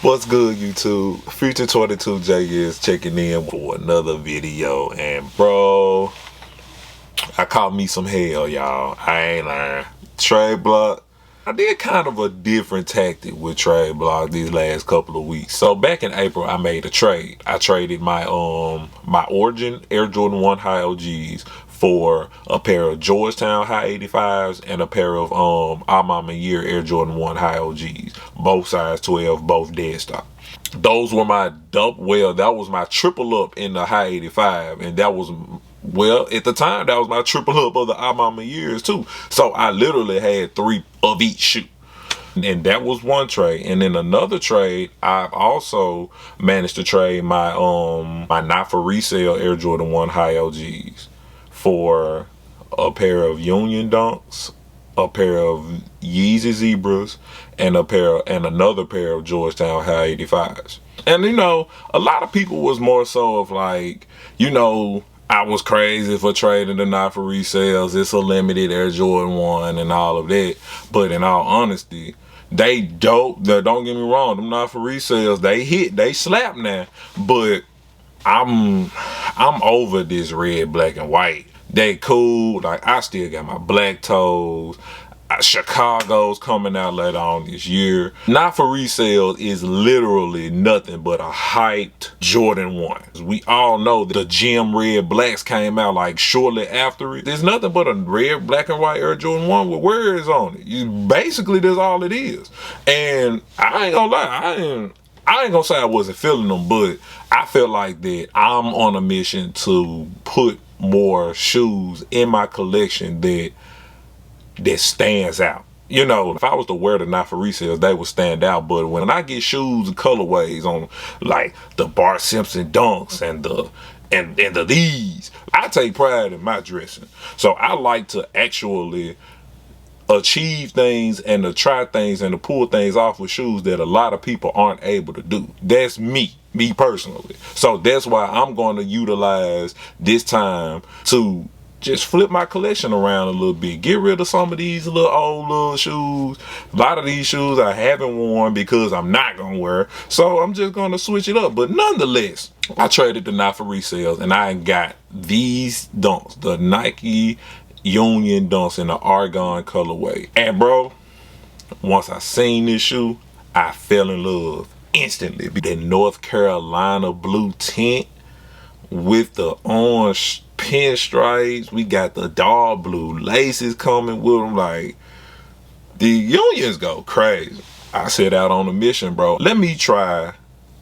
What's good, YouTube? Future 22J is checking in for another video, and bro, I caught me some hell, y'all. I ain't lying. Tradeblock. I did kind of a different tactic with Tradeblock these last couple of weeks. So back in April, I made a trade. I traded my my Origin Air Jordan 1 High OGs for a pair of Georgetown High 85s and a pair of Mama Year Air Jordan 1 High OGs. Both size 12, both dead stock. Those were my that was my triple up in the High 85, and that was, well, at the time, that was my triple up of the Mama Years too. So I literally had 3 of each shoe. And that was one trade. And then another trade, I've also managed to trade my my not for resale Air Jordan 1 High OGs for a pair of Union Dunks, a pair of Yeezy Zebras, and another pair of Georgetown High 85s. And you know, a lot of people was more so of like, you know, I was crazy for trading the not for resales. It's a limited Air Jordan 1 and all of that. But in all honesty, they dope. Don't get me wrong, them not for resales, they slap now. But I'm over this red, black, and white. They cool. Like, I still got my black toes. Chicago's coming out later on this year. Not for resale is literally nothing but a hyped Jordan 1. We all know the gem red blacks came out like shortly after it. There's nothing but a red, black, and white Air Jordan 1 with words on it. Basically, that's all it is. And I ain't gonna lie, I ain't gonna say I wasn't feeling them, but I felt like that I'm on a mission to put more shoes in my collection that stands out. You know, if I was to wear the not for resales, they would stand out. But when I get shoes and colorways on, like the Bart Simpson Dunks and the these, I take pride in my dressing. So I like to actually achieve things and to try things and to pull things off with shoes that a lot of people aren't able to do. That's me personally. So that's why I'm going to utilize this time to just flip my collection around a little bit. Get rid of some of these old little shoes. A lot of these shoes I haven't worn because I'm not going to wear. So I'm just going to switch it up. But nonetheless, I traded the not for resales and I got these dunks. The Nike Union Dunks in the Argon colorway. And bro, once I seen this shoe, I fell in love instantly. The North Carolina blue tint with the orange pinstripes. We got the dark blue laces coming with them. Like, the Unions go crazy. I set out on a mission, bro. Let me try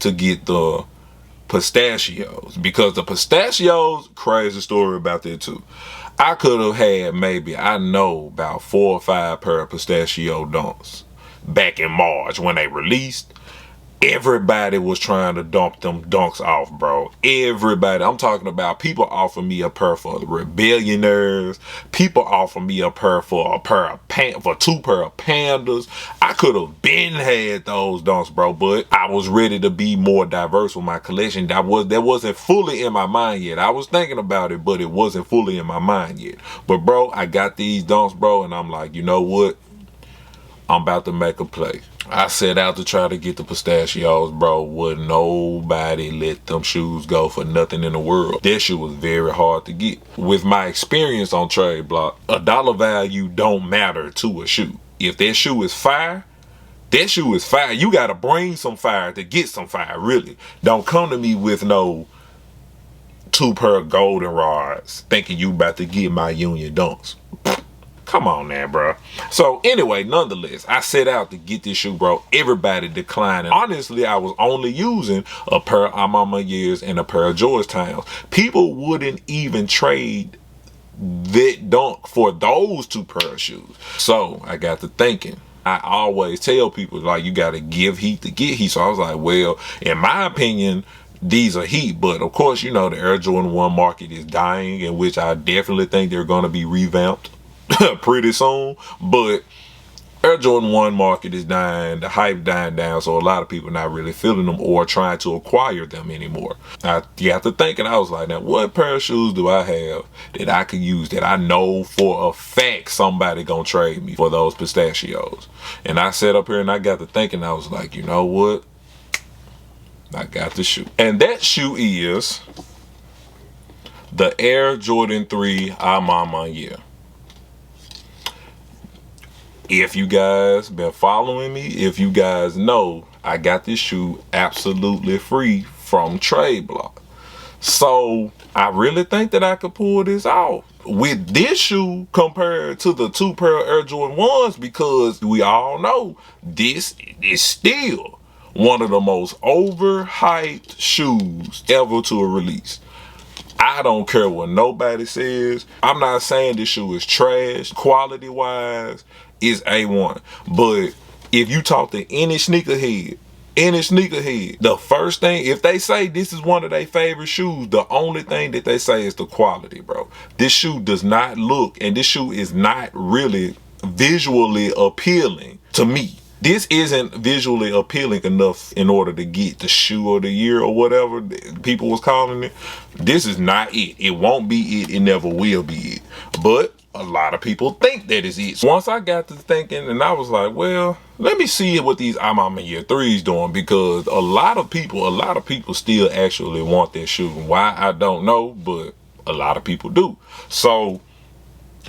to get the pistachios, because the pistachios, crazy story about that too. I could have had maybe, I know, about 4 or 5 pair of pistachio dunks back in March when they released. Everybody was trying to dump them dunks off, bro. Everybody. I'm talking about people offer me a pair for the Rebellionaires. People offer me a pair for 2 pair of Pandas. I could have been had those dunks, bro, but I was ready to be more diverse with my collection. That wasn't fully in my mind yet. I was thinking about it, but it wasn't fully in my mind yet. But bro, I got these dunks, bro, and I'm like, you know what? I'm about to make a play. I set out to try to get the pistachios, bro. Would nobody let them shoes go for nothing in the world. That shit was very hard to get. With my experience on Tradeblock, a dollar value don't matter to a shoe. If that shoe is fire, that shoe is fire. You gotta bring some fire to get some fire, really. Don't come to me with no 2 pair of goldenrods thinking you about to get my Union Dunks. Come on now, bro. So anyway, nonetheless, I set out to get this shoe, bro. Everybody declined. And honestly, I was only using a pair of Mama Years and a pair of Georgetowns. People wouldn't even trade that dunk for those 2 pair of shoes. So I got to thinking. I always tell people, like, you got to give heat to get heat. So I was like, well, in my opinion, these are heat. But of course, you know, the Air Jordan 1 market is dying, in which I definitely think they're going to be revamped pretty soon. But Air Jordan 1 market is dying, the hype dying down, so a lot of people not really feeling them or trying to acquire them anymore. I got to thinking, I was like, now what pair of shoes do I have that I could use that I know for a fact somebody gonna trade me for those pistachios? And I sat up here and I got to thinking, I was like, you know what? I got the shoe. And that shoe is the Air Jordan 3 Mama Year. If you guys been following me, if you guys know, I got this shoe absolutely free from Tradeblock. So I really think that I could pull this off with this shoe compared to the 2 pair of Air Jordan 1s, because we all know this is still one of the most overhyped shoes ever to a release. I don't care what nobody says. I'm not saying this shoe is trash. Quality wise, it's A1. But if you talk to any sneakerhead, the first thing, if they say this is one of their favorite shoes, the only thing that they say is the quality, bro. This shoe does not look, and this shoe is not really visually appealing to me. This isn't visually appealing enough in order to get the shoe of the year or whatever people was calling it. This is not it. It won't be it. It never will be it. But a lot of people think that is it. So once I got to thinking, and I was like, well, let me see what these Mama Year 3s doing, because a lot of people still actually want that shoe. Why, I don't know, but a lot of people do. So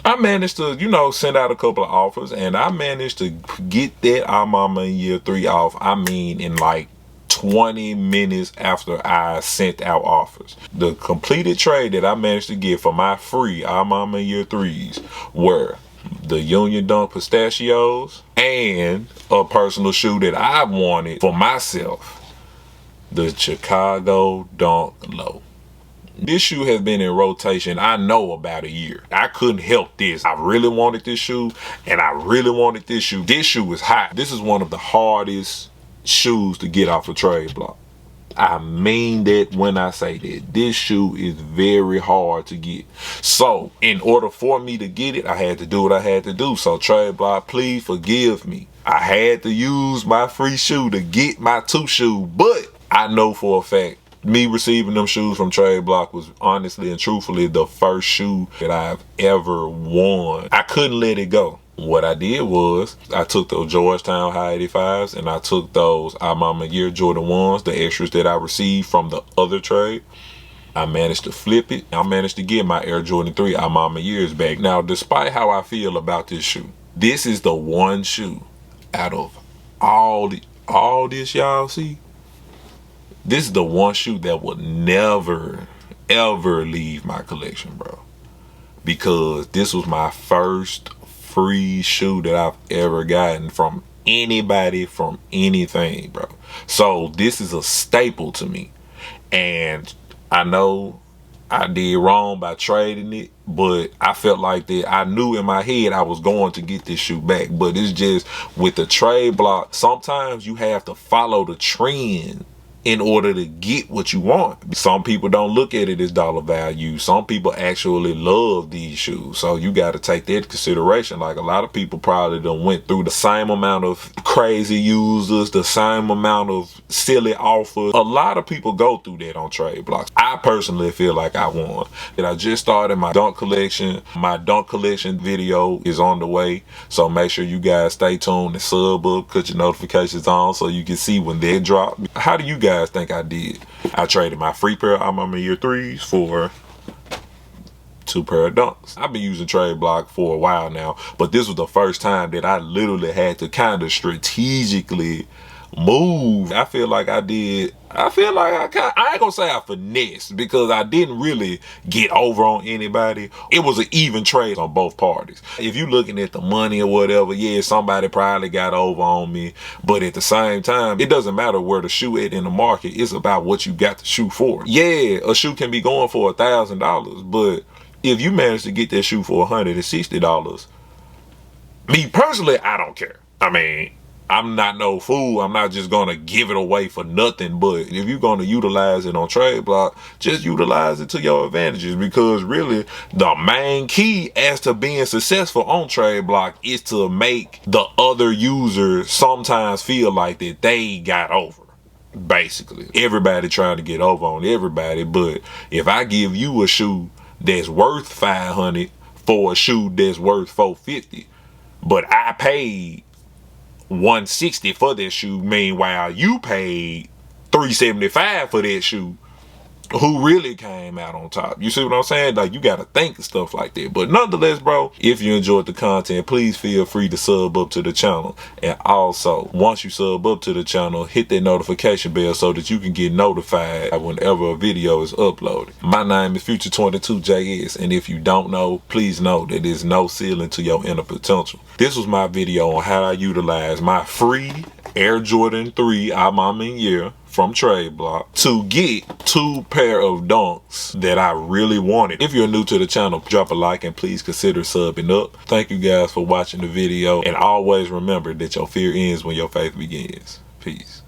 I managed to, send out a couple of offers, and I managed to get that Mama Year 3 off, I mean, in like 20 minutes after I sent out offers. The completed trade that I managed to get for my free Mama Year 3s were the Union Dunk Pistachios and a personal shoe that I wanted for myself, the Chicago Dunk Low. This shoe has been in rotation, I know, about a year. I couldn't help this. I really wanted this shoe, and I really wanted this shoe. This shoe is hot. This is one of the hardest shoes to get off of Tradeblock. I mean that when I say that. This shoe is very hard to get. So in order for me to get it, I had to do what I had to do. So Tradeblock, please forgive me. I had to use my free shoe to get my 2 shoe, but I know for a fact me receiving them shoes from Tradeblock was honestly and truthfully the first shoe that I've ever worn. I couldn't let it go. What I did was I took those Georgetown High 85s and I took those Mama Year Jordan 1s, the extras that I received from the other trade. I managed to flip it. I managed to get my Air Jordan 3 Mama Years back. Now, despite how I feel about this shoe, this is the one shoe out of all this y'all see. This is the one shoe that will never, ever leave my collection, bro. Because this was my first free shoe that I've ever gotten from anybody, from anything, bro. So this is a staple to me. And I know I did wrong by trading it, but I felt like that I knew in my head I was going to get this shoe back. But it's just with the Tradeblock, sometimes you have to follow the trend in order to get what you want. Some people don't look at it as dollar value. Some people actually love these shoes. So you got to take that into consideration. Like, a lot of people probably done went through the same amount of crazy users, the same amount of silly offers. A lot of people go through that on Tradeblock. I personally feel like I won. And I just started my dunk collection. My dunk collection video is on the way. So make sure you guys stay tuned and sub up, put your notifications on so you can see when they drop. How do you guys think I did? I traded my free pair of Mama Year 3s for 2 pair of dunks. I've been using Tradeblock for a while now, but this was the first time that I literally had to kind of strategically move. I feel like I did. I ain't gonna say I finessed, because I didn't really get over on anybody. It was an even trade on both parties. If you looking at the money or whatever, yeah, somebody probably got over on me. But at the same time, it doesn't matter where the shoe at in the market. It's about what you got the shoe for. Yeah, a shoe can be going for $1,000, but if you manage to get that shoe for $160, me personally, I don't care. I mean, I'm not no fool. I'm not just gonna give it away for nothing. But if you're gonna utilize it on Tradeblock, just utilize it to your advantages, because really the main key as to being successful on Tradeblock is to make the other user sometimes feel like that they got over. Basically, everybody trying to get over on everybody. But if I give you a shoe that's worth $500 for a shoe that's worth $450, but I paid $160 for this shoe, meanwhile you paid $375 for that shoe, who really came out on top? You see what I'm saying? Like, you gotta think of stuff like that. But nonetheless, bro, if you enjoyed the content, please feel free to sub up to the channel. And also, once you sub up to the channel, hit that notification bell so that you can get notified whenever a video is uploaded. My name is Future22JS, and if you don't know, please know that there's no ceiling to your inner potential. This was my video on how I utilize my free Air Jordan 3 year from Tradeblock to get 2 pair of dunks that I really wanted. If you're new to the channel, drop a like and please consider subbing up. Thank you guys for watching the video, and always remember that your fear ends when your faith begins. Peace.